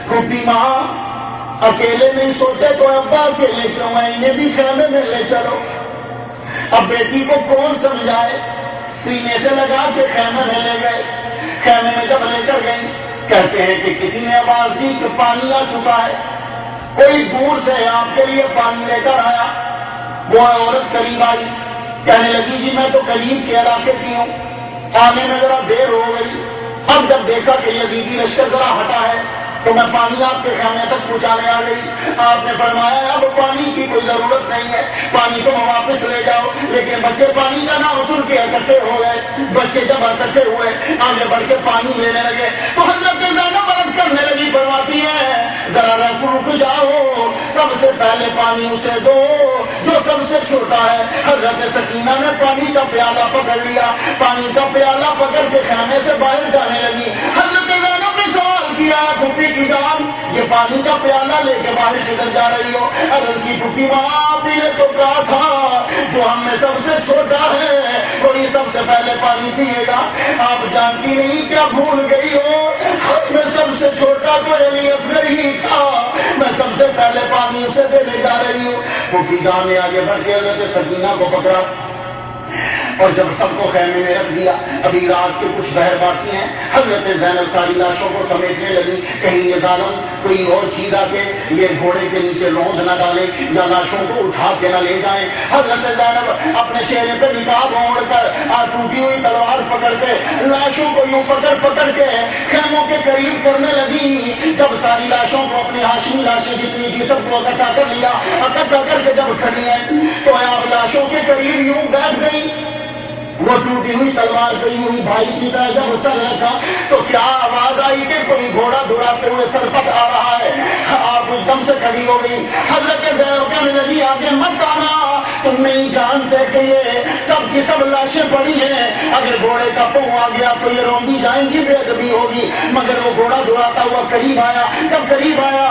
پھوپھی ماں اکیلے نہیں سوتے تو ابا اکیلے کیوں ہیں، انہیں بھی خیمے میں لے چلو۔ اب بیٹی کو کون سمجھائے، سینے سے لگا کے خیمے میں لے گئے۔ خیمے میں جب لے کر گئی، کہتے ہیں کہ کسی نے آواز دی کہ پانی آ چکا ہے۔ کوئی دور سے آپ کے لیے پانی لے کر آیا۔ وہ عورت قریب آئی، کہنے لگی جی میں تو قریب کے علاقے کی ہوں، آنے میں ذرا دیر ہو گئی۔ اب جب دیکھا کہ یزیدی لشکر ذرا ہٹا ہے تو میں پانی آپ کے خیمے تک پہنچانے آ گئی۔ آپ نے فرمایا اب پانی کی کوئی ضرورت نہیں ہے، پانی تم واپس لے جاؤ۔ لیکن بچے پانی کا نام سن کے اکٹھے ہو گئے۔ بچے جب اکٹھے ہوئے، آگے بڑھ کے پانی لینے لگے تو حضرت زینب عرض کرنے لگی، فرماتی ہیں ذرا رک جاؤ، سب سے پہلے پانی اسے دو جو سب سے چھوٹا ہے۔ حضرت سکینہ نے پانی کا پیالہ پکڑ لیا، پانی کا پیالہ پکڑ کے خیمے سے باہر جانے لگی۔ حضرت زینب نے سوال کیا، پھوپھی کی جان یہ پانی کا پیالہ لے کے باہر کدھر جا رہی ہو؟ عرض کی پھوپھی ماں آپ نے تو کہا تھا جو ہم میں سب سے چھوٹا ہے وہی سب سے پہلے پانی پیے گا۔ آپ جانتی نہیں کیا بھول گئی ہو، ہم میں سب سے چھوٹا تو علی اصغر ہی تھا، میں سب سے پہلے پانی اسے دینے جا رہی ہوں۔ پھوپھی جان نے آگے بڑھ کے حضرت سکینہ کو پکڑا اور جب سب کو خیمے میں رکھ دیا، ابھی رات کے کچھ پہر باقی ہیں، حضرت زینب ساری لاشوں کو سمیٹنے لگی، کہیں یہ ظالم کوئی اور چیز آ کے یہ گھوڑے کے نیچے روند نہ ڈالے یا لاشوں کو اٹھا کے نہ لے جائیں۔ حضرت زینب اپنے چہرے پہ نقاب اوڑھ کر ٹوٹی ہوئی تلوار پکڑ کے لاشوں کو یوں پکڑ کے خیموں کے قریب کرنے لگی۔ جب ساری لاشوں کو اپنی ہاشمی لاشیں جتنی تھی سب کو اکٹھا کر لیا، اکٹھا کر کے جب کھڑی ہیں تو آپ لاشوں کے قریب یوں بیٹھ گئی۔ وہ ٹوٹی ہوئی تلوار پہ یوں ہی بھائی کی طرح جب سر رکھا تو کیا آواز آئی کہ کوئی گھوڑا دوڑاتے ہوئے سرپٹ آ رہا ہے۔ آپ ایک دم سے کھڑی ہو گئی۔ حضرت زینب کہنے لگی آگے مت آنا، تم نہیں جانتے کہ یہ سب کی سب لاشیں پڑی ہیں، اگر گھوڑے کا پاؤں آ گیا تو یہ روندی جائیں گی، بے ادبی ہوگی۔ مگر وہ گھوڑا دوڑاتا ہوا قریب آیا، جب قریب آیا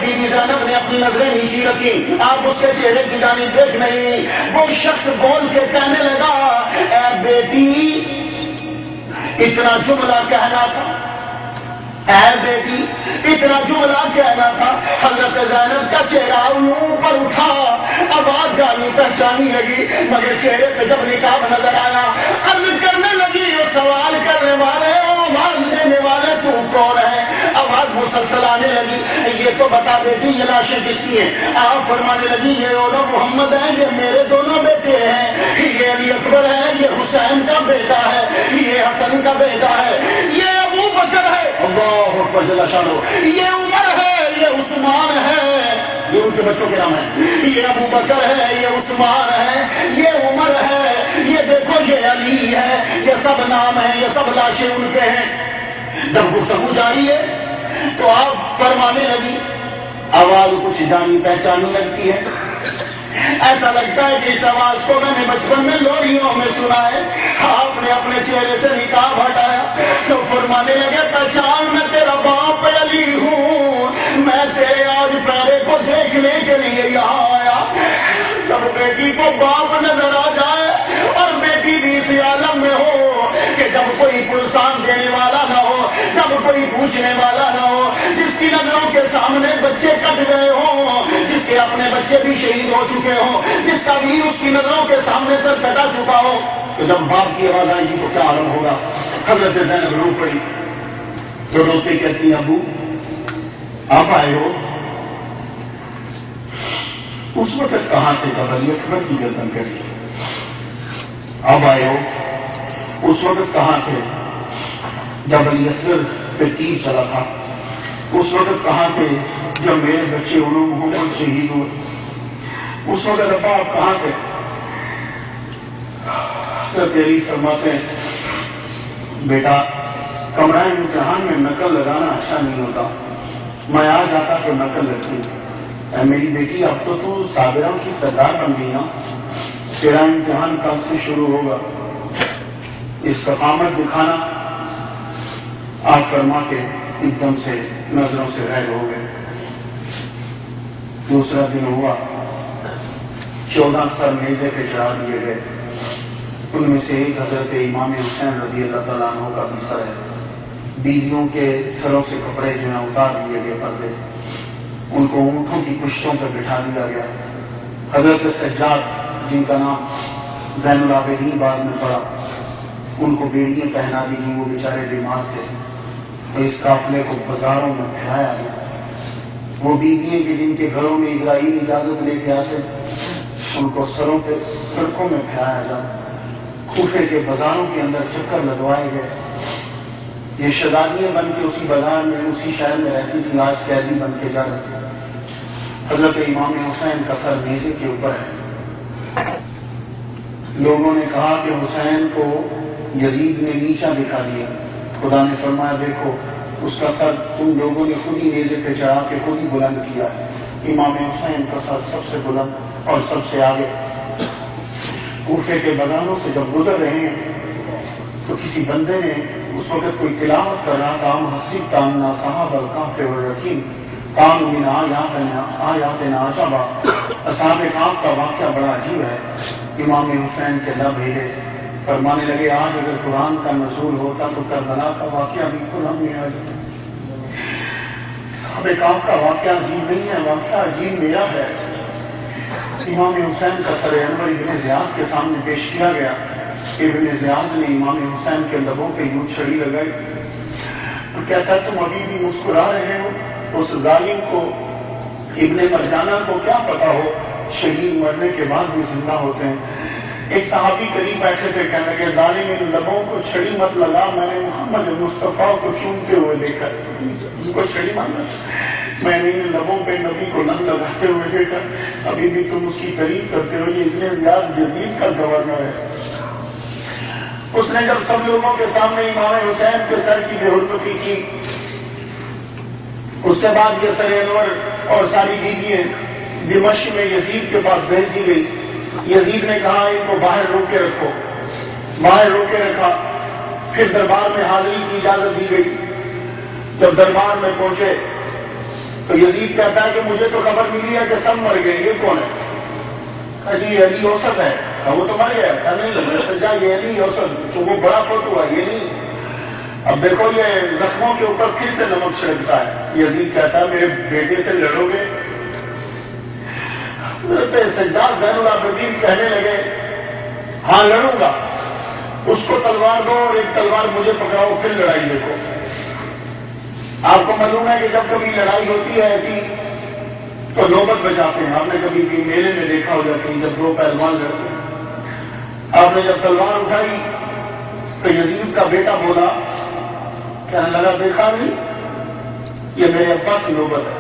بی بی زینب نے اپنی نظریں نیچی رکھی، آپ اس کے چہرے کی جانب دیکھ نہیں۔ وہ شخص بول کے کہنے لگا اے بیٹی اتنا جملہ کہنا تھا، اے بیٹی اتنا جملہ کہنا تھا۔ حضرت زینب کا چہرہ اوپر اٹھا، آواز جانی پہچانی لگی مگر چہرے پہ جب نقاب نظر آیا عرض کرنے لگی وہ سوال کرنے والے آواز دینے والے تو کون ہے؟ آواز مسلسل آنے لگی، یہ تو بتا بیٹی یہ لاشیں کس کی ہیں؟ آپ فرمانے لگی یہ اولا محمد ہے، یہ میرے دونوں بیٹے ہیں، یہ علی اکبر ہے، یہ حسین کا بیٹا ہے، یہ حسن کا بیٹا ہے، یہ ابو بکر ہے، اللہ اکبر جل شانہ، یہ عمر ہے، یہ عثمان ہے، یہ ان کے بچوں کے نام ہیں، یہ ابو بکر ہے، یہ عثمان ہے، یہ عمر ہے، یہ دیکھو یہ علی ہے، یہ سب نام ہیں، یہ سب لاشیں ان کے ہیں۔ جب گفتگو جاری ہے تو آپ فرمانے لگی، آواز کچھ جانی پہچانی لگتی ہے، ایسا لگتا ہے کہ اس آواز کو میں نے بچپن میں لوریوں میں سنا ہے۔ آپ نے اپنے چہرے سے نقاب ہٹایا تو فرمانے لگے پہچان میں تیرا باپ علی ہوں، میں تیرے آج پیرے کو دیکھنے کے لیے یہاں آیا۔ جب بیٹی کو باپ نظر آ جائے اور بیٹی بھی اس عالم میں ہو کہ جب کوئی پرسان دینے والا نہ ہو، جب کوئی پوچھنے والا نہ ہو، جس کی نظروں کے سامنے بچے کٹ گئے ہوں، جس کے اپنے بچے بھی شہید ہو چکے ہوں، جس کا بھی اس کی نظروں کے سامنے سر کٹا چکا ہو، تو جب باپ کی آواز آئے گی تو کیا عالم ہوگا؟ حضرت زینب رو پڑی تو روتے کہتی ابو آپ آئے ہو، اس وقت کہاں تھے جب علی اکبر کی گردن کٹی؟ اب آئے ہو، اس وقت کہاں تھے جب علی اصغر پہ تیر چلا تھا؟ اس وقت کہاں تھے جب میرے بچے علو محمد شہید ہوئے؟ اس وقت ابا آپ کہاں تھے؟ حضرت علی فرماتے ہیں بیٹا کمرہ امتحان میں نقل لگانا اچھا نہیں ہوتا، میں آ جاتا تو نقل لگتی۔ اے میری بیٹی اب تو صابروں کی سردار بن گئی نا، تیرا امتحان کل سے شروع ہوگا، استقامت دکھانا۔ آپ فرما کے ایک دم سے نظروں سے غائب ہو گئے۔ دوسرا دن ہوا، 14 سر میزے پہ چڑھا دیے گئے، ان میں سے ایک حضرت امام حسین رضی اللہ تعالیٰ عنہ کا بھی سر ہے۔ بیویوں کے سروں سے کپڑے جو ہیں اتار دیے گئے پردے، ان کو اونٹوں کی پشتوں پہ بٹھا دیا گیا۔ حضرت سجاد جن کا نام زین العابدین بعد میں پڑا، ان کو بیڑیاں پہنا دی گئی، وہ بیچارے بیمار تھے، تو اس قافلے کو بازاروں میں پھیلایا گیا۔ وہ بیویاں کہ جن کے گھروں میں اسرائیل اجازت لے کے آتے، ان کو سروں پہ سڑکوں میں پھیلایا جائے، کوفے کے بازاروں کے اندر چکر لگوائے گئے۔ یہ شہزادیاں بن کے اسی بازار میں اسی شہر میں رہتی تھی، آج قیدی بن کے جا رہے تھے۔ حضرت امام حسین کا سر نیزے کے اوپر ہے۔ لوگوں نے کہا کہ حسین کو یزید نے نیچا دکھا دیا۔ خدا نے فرمایا دیکھو اس کا سر تم لوگوں نے خود ہی نیزے پہ چڑھا کے خود ہی بلند کیا ہے۔ امام حسین کا سر سب سے بلند اور سب سے آگے۔ کوفے کے بازاروں سے جب گزر رہے ہیں تو کسی بندے نے اس وقت کوئی تلاوت کر رہا تھا، حسیب تامنا صحاب الکہف والرقیم کان من آیاتنا عجبا۔ اصحاب کہف کا واقعہ بڑا عجیب ہے۔ امام حسین کے لب ہلے، فرمانے لگے آج اگر قرآن کا نزول ہوتا تو کربلا کا واقعہ بالکل ہم میں آ جاتا۔ اصحاب کہف کا واقعہ عجیب نہیں ہے، واقعہ عجیب میرا ہے۔ امام حسین کا سر انور ابن زیاد کے سامنے پیش کیا گیا۔ ابن زیاد نے امام حسین کے لبوں پہ یوں چھڑی لگائی اور کہتا ہے تم ابھی بھی مسکرا رہے ہو؟ اس ظالم کو ابن مرجانہ کو کیا پتا ہو شہید مرنے کے بعد بھی زندہ ہوتے ہیں۔ ایک صحابی قریب بیٹھے تھے، کہنے لگے ظالم ان لبوں کو چھڑی مت لگا، میں نے محمد مصطفیٰ کو چومتے ہوئے دیکھا، ان کو چھڑی مت لگا، میں نے ان لبوں پہ نبی کو لم لگاتے ہوئے دیکھا، ابھی بھی تم اس کی تعریف کرتے ہو، یہ ابن زیاد یزید کا گورنر ہے۔ اس نے جب سب لوگوں کے سامنے امام حسین کے سر کی بے حرمتی کی، اس کے بعد یہ سر انور اور ساری بیویاں دمشق میں یزید کے پاس بھیج دی گئی۔ یزید نے کہا ان کو باہر روکے رکھو، باہر روکے رکھا۔ پھر دربار میں حاضری کی اجازت دی گئی۔ جب دربار میں پہنچے تو یزید کہتا ہے کہ مجھے تو خبر ملی ہے کہ سب مر گئے، یہ کون ہے؟ کہا جی یہ علی اوسط ہے۔ کہا وہ تو مر گیا؟ کہا نہیں سجا یہ علی اوسط جو وہ بڑا فوت ہوا یہ نہیں۔ اب دیکھو یہ زخموں کے اوپر پھر سے نمک چھڑکتا ہے۔ یزید کہتا ہے میرے بیٹے سے لڑو گے؟ حضرت سجاد زین العابدین کہنے لگے ہاں لڑوں گا، اس کو تلوار دو اور ایک تلوار مجھے پکڑاؤ، پھر لڑائی دیکھو۔ آپ کو معلوم ہے کہ جب کبھی لڑائی ہوتی ہے ایسی تو نوبت بچاتے ہیں۔ آپ نے کبھی بھی میلے میں دیکھا ہوگا کہ جب دو پہلوان لڑتے ہیں، آپ نے جب تلوار اٹھائی تو یزید کا بیٹا بولا، کہنے لگا دیکھا نہیں یہ میرے ابا کی نوبت ہے۔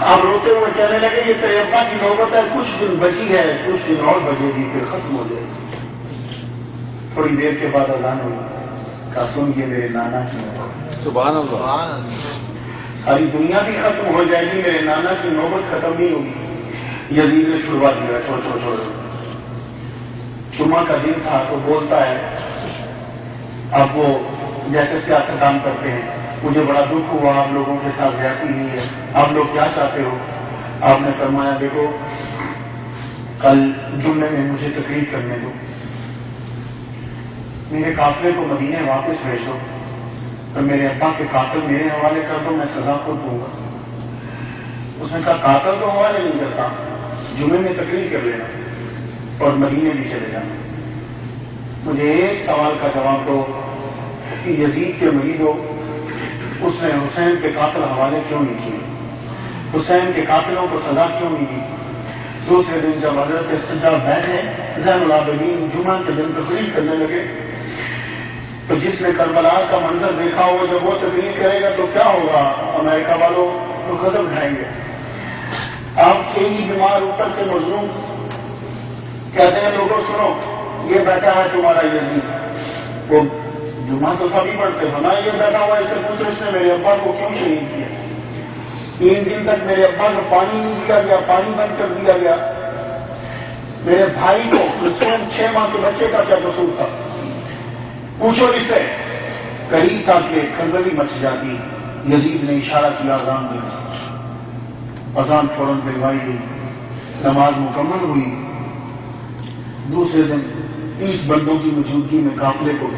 آپ روتے ہوئے کہنے لگے یہ تیرے ابا کی نوبت ہے، کچھ دن بچی ہے، کچھ دن اور بچے گی پھر ختم ہو جائے گی۔ تھوڑی دیر کے بعد اذان ہوئی، کہا سن یہ میرے نانا کی نوبت ہے۔ سبحان اللہ۔ ساری دنیا بھی ختم ہو جائے گی، میرے نانا کی نوبت ختم نہیں ہوگی۔ یزید نے چھڑوا دیا، چھوڑ چھوڑ چھوڑ۔ جمعہ کا دن تھا تو بولتا ہے اب وہ جیسے سیاستدان کرتے ہیں، مجھے بڑا دکھ ہوا، آپ لوگوں کے ساتھ زیادتی ہوئی ہے، آپ لوگ کیا چاہتے ہو؟ آپ نے فرمایا دیکھو کل جمعے میں مجھے تقریر کرنے دو، میرے قافلے کو مدینے واپس بھیج دو اور میرے ابا کے قاتل میرے حوالے کر دو، میں سزا خود دوں گا۔ اس نے کہا قاتل تو حوالے نہیں کرتا، جمعے میں تقریر کر لینا اور مدینے بھی چلے جانا۔ مجھے ایک سوال کا جواب دو کہ یزید کے مرید ہو، اس نے حسین کے قاتل حوالے کیوں نہیں کیے؟ حسین کے قاتلوں کو سزا کیوں نہیں دی؟ دوسرے دن جب حضرت سجاد بیٹھے زین العابدین جمعہ کے دن تقریر کرنے لگے تو جس نے کربلا کا منظر دیکھا ہو جب وہ تقریر کرے گا تو کیا ہوگا؟ امریکہ والوں تو غضب اٹھائیں گے۔ آپ کے ہی بیمار اوپر سے مظلوم کہتے ہیں لوگوں سنو یہ بیٹھا ہے تمہارا یزید، وہ جمعہ تو سبھی پڑھتے ہو نا، یہ بیٹھا ہوا اس سے پوچھو اس نے میرے ابا کو کیوں شہید کیا؟ 3 دن تک میرے ابا کو پانی نہیں دیا گیا، پانی بند کر دیا گیا۔ میرے بھائی کو معصوم 6 ماہ کے بچے کا کیا قصور تھا؟ پوچھو اس سے۔ قریب تھا کہ کھلبلی مچ جاتی، یزید نے اشارہ کیا اذان دینا، اذان فوراً دلوائی گئی، نماز مکمل ہوئی۔ دوسرے دن 30 بندوں کی موجودگی میں قافلے کو